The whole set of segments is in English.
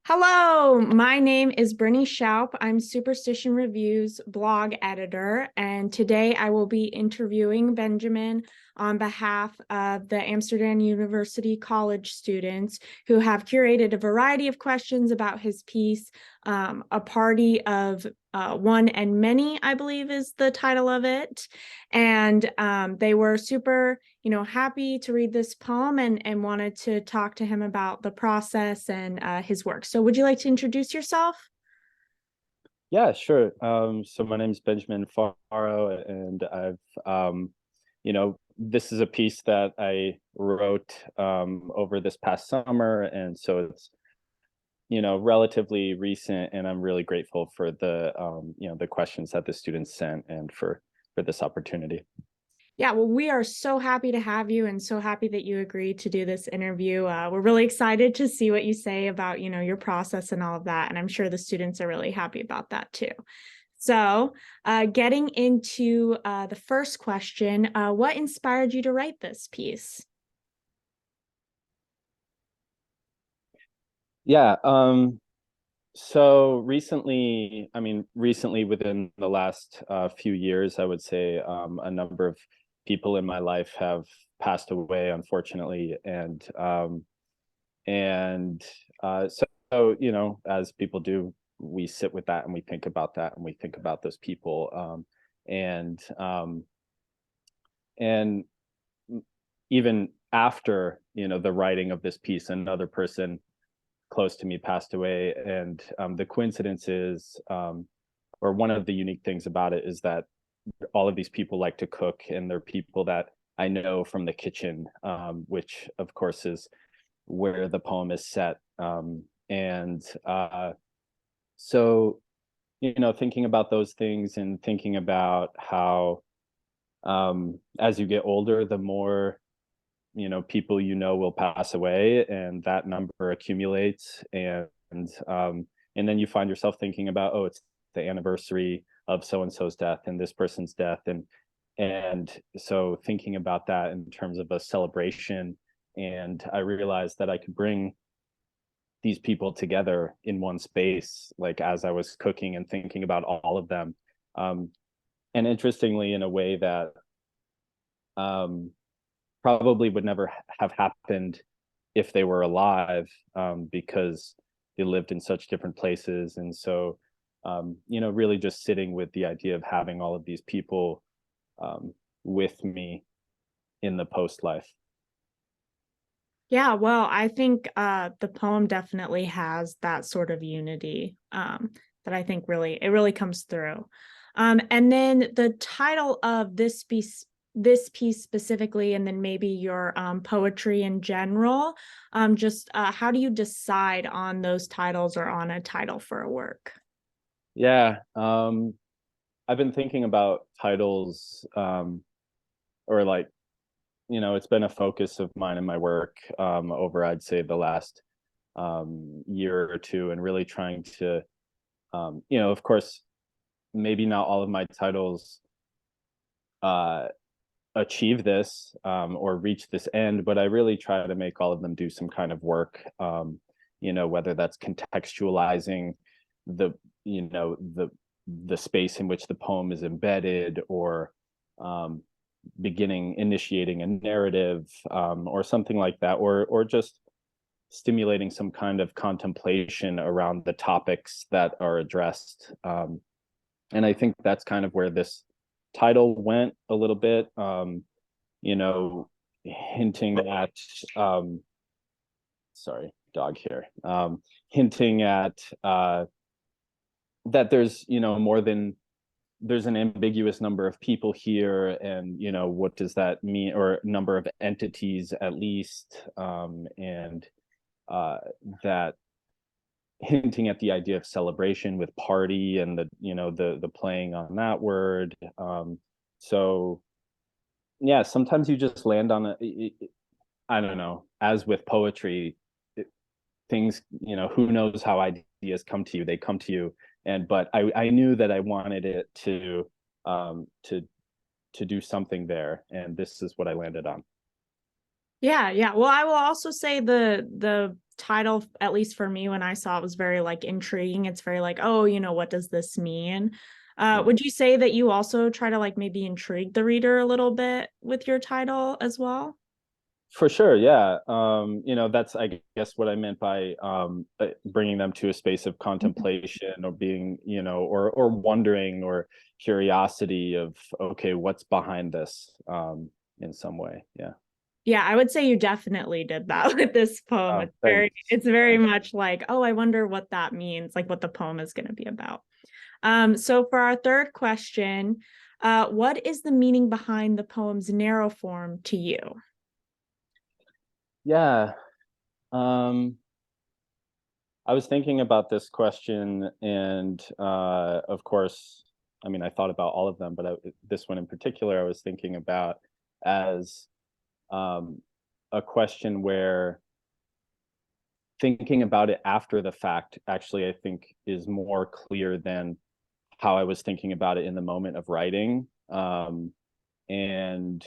Hello, my name is Brittany Schaup. I'm Superstition Review's blog editor, and today I will be interviewing Benjamin on behalf of the Amsterdam University College students who have curated a variety of questions about his piece, A Party of One and Many, I believe is the title of it. And they were super happy to read this poem and wanted to talk to him about the process and his work. So would you like to introduce yourself? Yeah, sure. So my name is Benjamin Faro, and this is a piece that I wrote over this past summer, and so it's, relatively recent, and I'm really grateful for the questions that the students sent and for this opportunity. Yeah, well, we are so happy to have you and so happy that you agreed to do this interview. We're really excited to see what you say about, your process and all of that. And I'm sure the students are really happy about that too. So getting into the first question, what inspired you to write this piece? Yeah. So recently within the last few years, I would say a number of people in my life have passed away, unfortunately, and as people do, we sit with that and we think about that and we think about those people, and and even after the writing of this piece, another person close to me passed away, and the coincidence is, or one of the unique things about it is that all of these people like to cook, and they're people that I know from the kitchen, which of course is where the poem is set. And so, thinking about those things and thinking about how, as you get older, the more people will pass away, and that number accumulates, and then you find yourself thinking about, oh, it's the anniversary of so and so's death and this person's death, and so thinking about that in terms of a celebration. And I realized that I could bring these people together in one space, like as I was cooking and thinking about all of them, um, and interestingly, in a way that um, probably would never have happened if they were alive, because they lived in such different places. And so, really just sitting with the idea of having all of these people with me in the post life. Yeah, well, I think the poem definitely has that sort of unity that I think really comes through. And then the title of this piece specifically, and then maybe your poetry in general, just how do you decide on those titles or on a title for a work? Yeah, I've been thinking about titles, or like, it's been a focus of mine in my work, over, I'd say, the last year or two, and really trying to, of course, maybe not all of my titles uh, achieve this, or reach this end, but I really try to make all of them do some kind of work, whether that's contextualizing the, the space in which the poem is embedded, or um, initiating a narrative, or something like that, or just stimulating some kind of contemplation around the topics that are addressed. And I think that's kind of where this title went a little bit, you know, hinting at, sorry, dog here, hinting at that there's, more than, there's an ambiguous number of people here, and what does that mean, or number of entities at least, and uh, that hinting at the idea of celebration with party, and the playing on that word. So yeah, sometimes you just land on I don't know, as with poetry, things, who knows how ideas come to you, they come to you. And but I knew that I wanted it to, um to to do something there, and this is what I landed on. Yeah, yeah. Well, I will also say the title, at least for me, when I saw it, was very like intriguing. It's very like, oh, what does this mean? Yeah. Would you say that you also try to like maybe intrigue the reader a little bit with your title as well? For sure, yeah. That's I guess what I meant by bringing them to a space of contemplation or being, or wondering or curiosity of, okay, what's behind this, in some way. Yeah. Yeah, I would say you definitely did that with this poem. Oh, It's very, thanks. it's very Yeah. much like, oh, I wonder what that means, like what the poem is going to be about. So for our third question, what is the meaning behind the poem's narrow form to you? Yeah. Um, I was thinking about this question, and of course, I mean, I thought about all of them, but this one in particular, I was thinking about as um, a question where thinking about it after the fact actually I think is more clear than how I was thinking about it in the moment of writing. And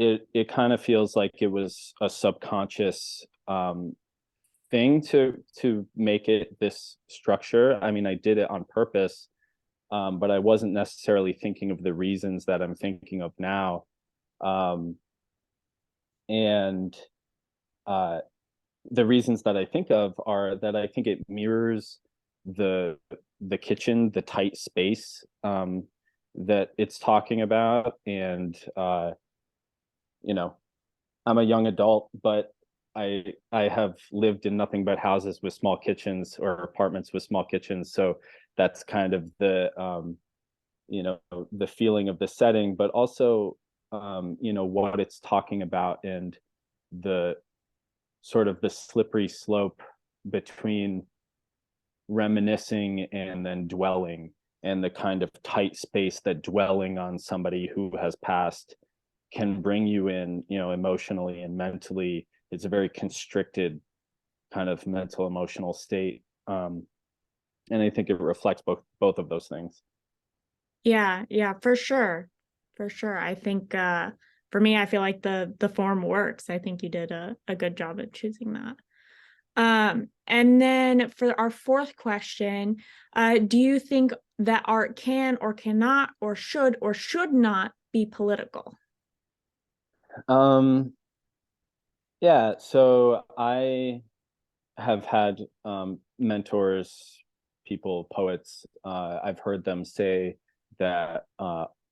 it kind of feels like it was a subconscious thing to make it this structure. I mean, I did it on purpose, but I wasn't necessarily thinking of the reasons that I'm thinking of now. Um, and uh, the reasons that I think of are that I think it mirrors the the kitchen, the tight space that it's talking about, and you know, I'm a young adult, but I have lived in nothing but houses with small kitchens or apartments with small kitchens, so that's kind of the feeling of the setting, but also what it's talking about and the sort of the slippery slope between reminiscing and then dwelling, and the kind of tight space that dwelling on somebody who has passed can bring you in, emotionally and mentally. It's a very constricted kind of mental emotional state. And I think it reflects both of those things. Yeah, yeah, for sure. For sure. I think for me, I feel like the form works. I think you did a good job at choosing that. And then for our fourth question, do you think that art can or cannot or should not be political? um yeah, so I have had mentors, people, poets. I've heard them say that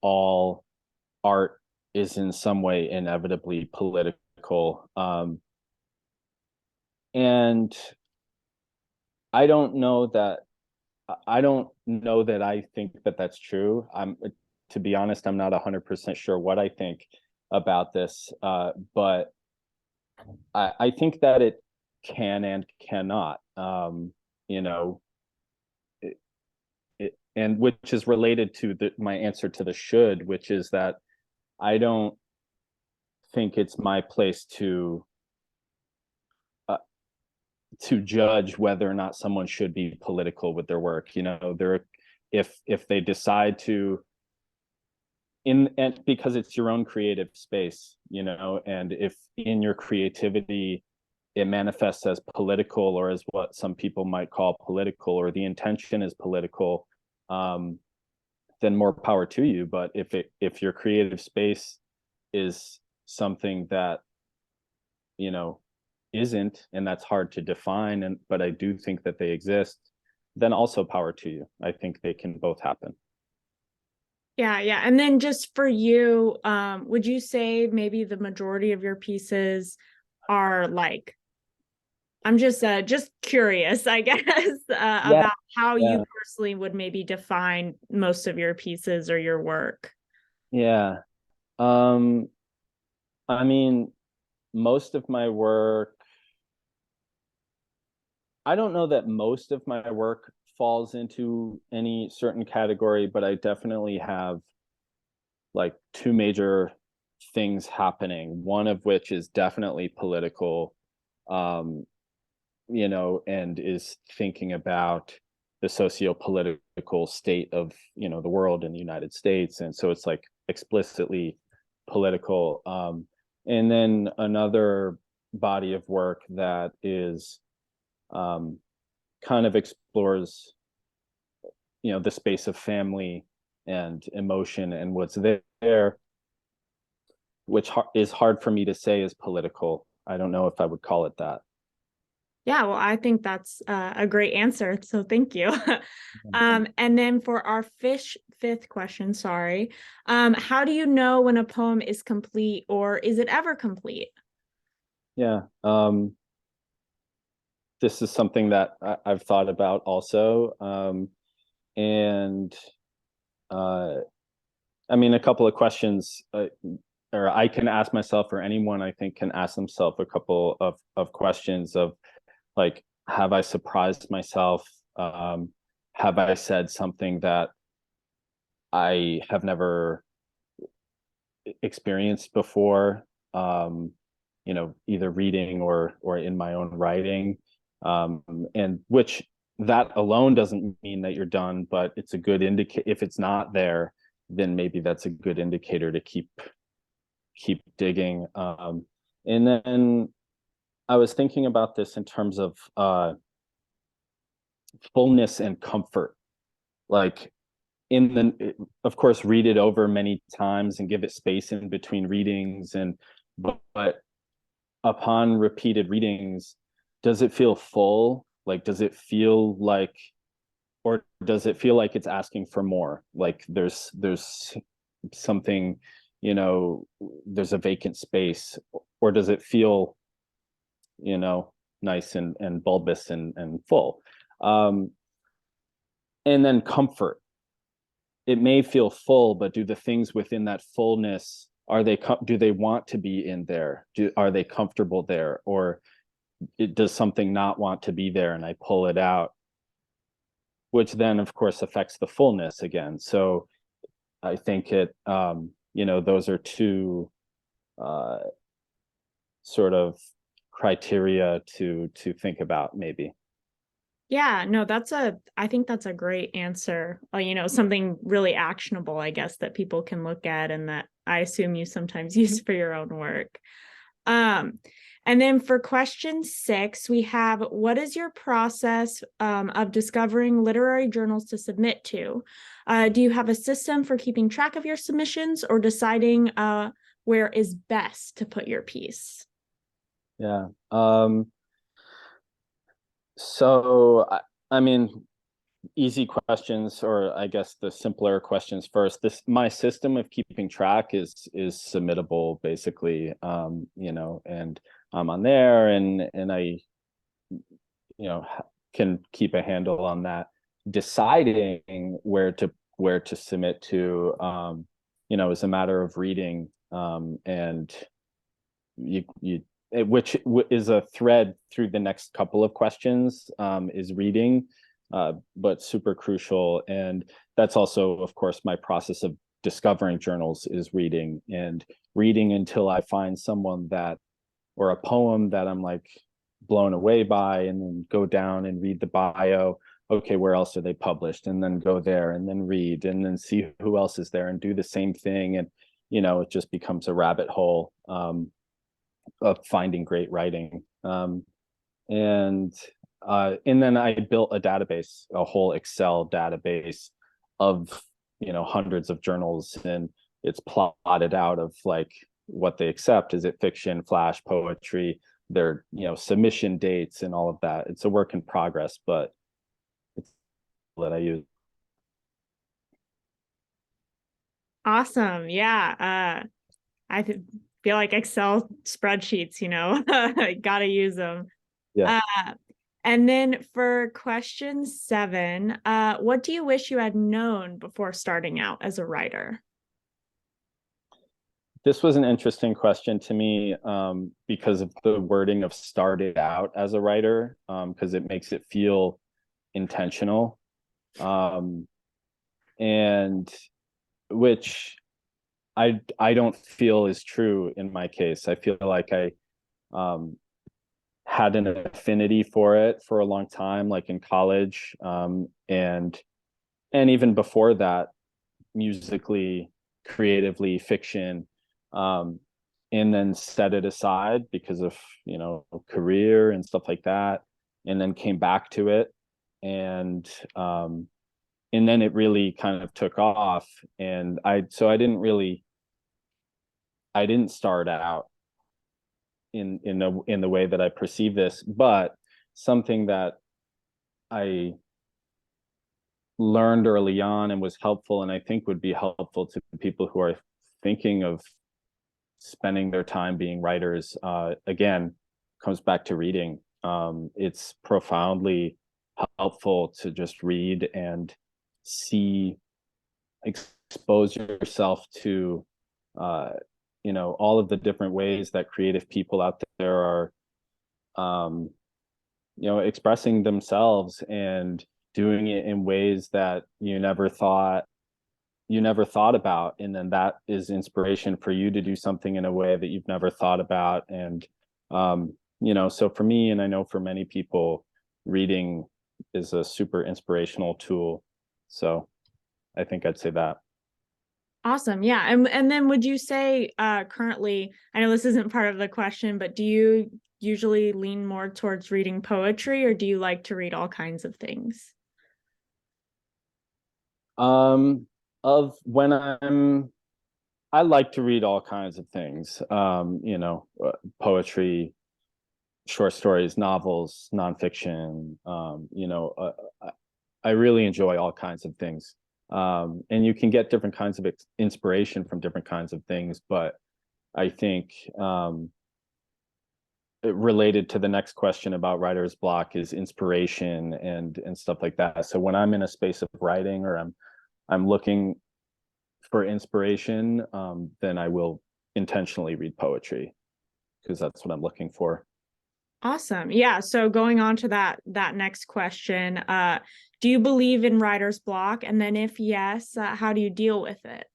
all art is in some way inevitably political. And I don't know that I don't know that I think that that's true. To be honest, I'm not 100% sure what I think about this, but I think that it can and cannot. You know, and which is related to my answer to the should, which is that I don't think it's my place uh, to judge whether or not someone should be political with their work. They're if they decide to, and because it's your own creative space, and if in your creativity it manifests as political or as what some people might call political, or the intention is political, um, then more power to you. But if your creative space is something that you know isn't, and that's hard to define, but I do think that they exist, then also power to you. I think they can both happen. Yeah, yeah. And then just for you, would you say maybe the majority of your pieces are like, I'm just curious, I guess, Yeah, about how you yeah, personally would maybe define most of your pieces or your work. yeah. um I mean, most of my work, I don't know that most of my work falls into any certain category, but I definitely have like two major things happening, one of which is definitely political, um, and is thinking about the socio-political state of, the world in the United States. And so it's like explicitly political. And then another body of work that is kind of explores, the space of family and emotion and what's there, which is hard for me to say is political. I don't know if I would call it that. Yeah, well, I think that's a great answer. So thank you. And then for our fifth question, sorry, how do you know when a poem is complete, or is it ever complete? Yeah. This is something that I've thought about also. And I mean, a couple of questions, or I can ask myself, or anyone I think can ask themselves a couple of questions of, like, have I surprised myself? Have I said something that I have never experienced before? Either reading or in my own writing, and which that alone doesn't mean that you're done, but it's a good indicator. If it's not there, then maybe that's a good indicator to keep digging. And then I was thinking about this in terms of fullness and comfort. Like, of course, read it over many times and give it space in between readings, but upon repeated readings, does it feel full? Like, does it feel like, or does it feel like it's asking for more? Like there's something, there's a vacant space, or does it feel, nice and bulbous and full? Um, and then comfort. It may feel full, but do the things within that fullness, do they want to be in there? Are they comfortable there? Or does something not want to be there and I pull it out, which then of course affects the fullness again. So I think those are two uh, sort of criteria to think about, maybe. Yeah, no, I think that's a great answer. Something really actionable, I guess, that people can look at and that I assume you sometimes use for your own work. Um, and then for question 6, we have, what is your process of discovering literary journals to submit to? Do you have a system for keeping track of your submissions or deciding where is best to put your piece? Yeah. So I mean, easy questions, or I guess the simpler questions first. My system of keeping track is submittable, basically. And I'm on there, and I, can keep a handle on that. Deciding where to submit to, is a matter of reading, and which is a thread through the next couple of questions, is reading, but super crucial. And that's also, of course, my process of discovering journals is reading until I find someone or a poem that I'm like blown away by, and then go down and read the bio. Okay, where else are they published? And then go there and then read and then see who else is there and do the same thing. And, it just becomes a rabbit hole, of finding great writing. And then I built a whole Excel database of, hundreds of journals, and it's plotted out of like what they accept. Is it fiction, flash, poetry, their, submission dates and all of that. It's a work in progress, but it's that I use. Awesome. Yeah. Feel like Excel spreadsheets, gotta use them. Yeah. Uh, and then for question 7, what do you wish you had known before starting out as a writer? This was an interesting question to me, because of the wording of started out as a writer, because it makes it feel intentional, and which I don't feel is true in my case. I feel like I had an affinity for it for a long time, like in college, and even before that, musically, creatively, fiction. and then set it aside because of, career and stuff like that, and then came back to it. And and then it really kind of took off. And I didn't start out in the way that I perceive this, but something that I learned early on and was helpful, and I think would be helpful to people who are thinking of spending their time being writers, again, comes back to reading. It's profoundly helpful to just read and see, expose yourself to, all of the different ways that creative people out there are, um, expressing themselves and doing it in ways that you never thought about. And then that is inspiration for you to do something in a way that you've never thought about. And so for me, and I know for many people, reading is a super inspirational tool. So I think I'd say that. Awesome. Yeah. And then would you say currently, I know this isn't part of the question, but do you usually lean more towards reading poetry, or do you like to read all kinds of things? Of when I like to read all kinds of things. Poetry, short stories, novels, nonfiction. I really enjoy all kinds of things. And you can get different kinds of inspiration from different kinds of things. But I think, related to the next question about writer's block is inspiration and stuff like that. So when I'm in a space of writing, or I'm looking for inspiration, then I will intentionally read poetry because that's what I'm looking for. Awesome. Yeah. So going on to that next question, do you believe in writer's block? And then if yes, how do you deal with it?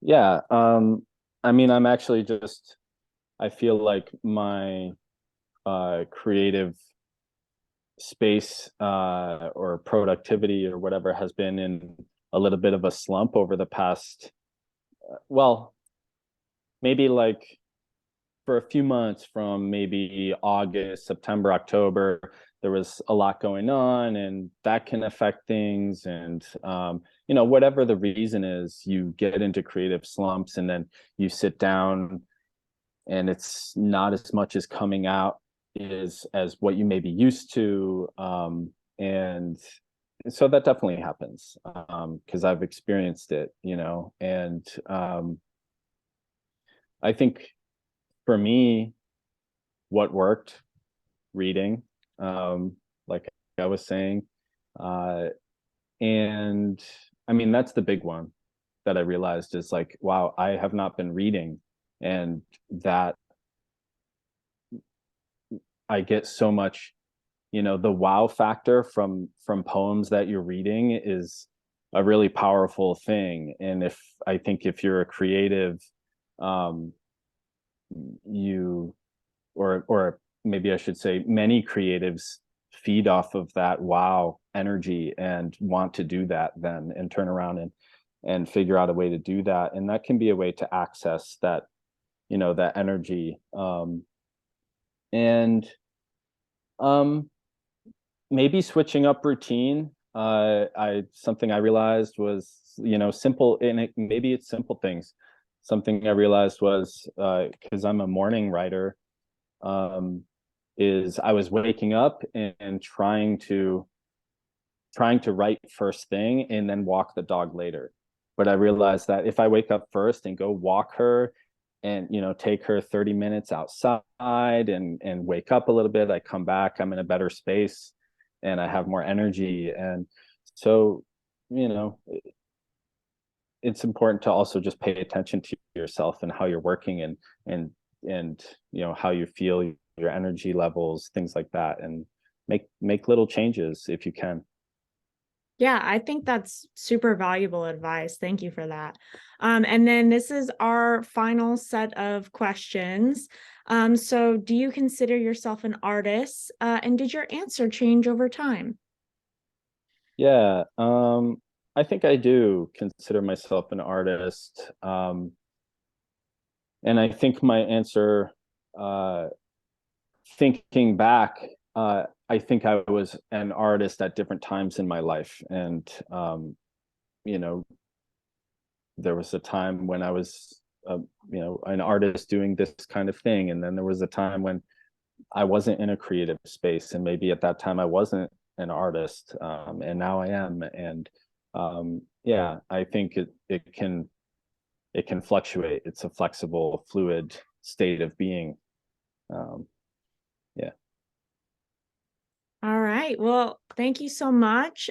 Yeah. I mean, I feel like my creative space, or productivity or whatever has been in a little bit of a slump over the past, well, maybe like for a few months, from maybe August, September, October. There was a lot going on, and that can affect things. And whatever the reason is, you get into creative slumps, and then you sit down, and it's not as much as coming out as what you may be used to. And so that definitely happens, because I've experienced it, and I think for me, what worked, reading, like I was saying. Uh, and I mean, that's the big one that I realized is like, wow, I have not been reading. And that I get so much, the wow factor from poems that you're reading is a really powerful thing. And I think if you're a creative, um, you or maybe I should say many creatives feed off of that wow energy and want to do that then, and turn around and figure out a way to do that. And that can be a way to access that energy. And um maybe switching up routine. I Something I realized was, simple, and maybe it's simple things. Something I realized was, because I'm a morning writer, um, is I was waking up and trying to write first thing and then walk the dog later. But I realized that if I wake up first and go walk her, and take her 30 minutes outside and wake up a little bit, I come back, I'm in a better space, and I have more energy. And so, you know, it's important to also just pay attention to yourself and how you're working, and how you feel, your energy levels, things like that, and make little changes if you can. Yeah, I think that's super valuable advice. Thank you for that. And then this is our final set of questions. So do you consider yourself an artist? And did your answer change over time? Yeah, I think I do consider myself an artist. And I think my answer, uh, thinking back, I think I was an artist at different times in my life. And, you know, there was a time when I was, an artist doing this kind of thing. And then there was a time when I wasn't in a creative space. And maybe at that time I wasn't an artist. And now I am. And yeah, I think it can fluctuate. It's a flexible, fluid state of being. Um, yeah. All right. Well, thank you so much.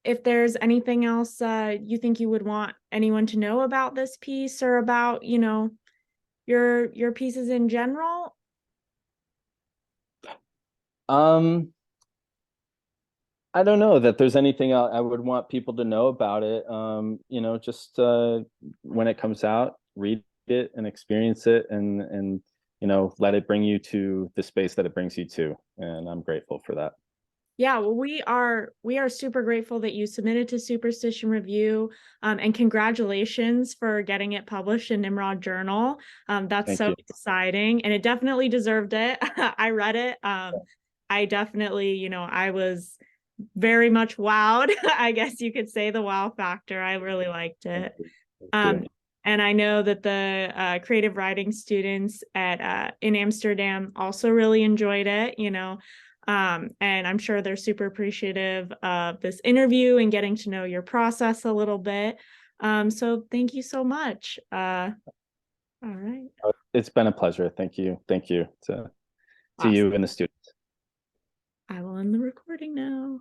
If there's anything else you think you would want anyone to know about this piece or about, your pieces in general. Um, I don't know that there's anything I would want people to know about it. Just when it comes out, read it and experience it, and let it bring you to the space that it brings you to. And I'm grateful for that. Yeah, well, we are super grateful that you submitted to Superstition Review, and congratulations for getting it published in Nimrod Journal. That's Thank so you. exciting, and it definitely deserved it. I read it. I definitely, I was very much wowed. I guess you could say the wow factor. I really liked Thank it. you. Thank you. Um, and I know that the creative writing students at in Amsterdam also really enjoyed it, and I'm sure they're super appreciative of this interview and getting to know your process a little bit. So thank you so much. All right. It's been a pleasure. Thank you. Thank you to Awesome. you and the students. I will end the recording now.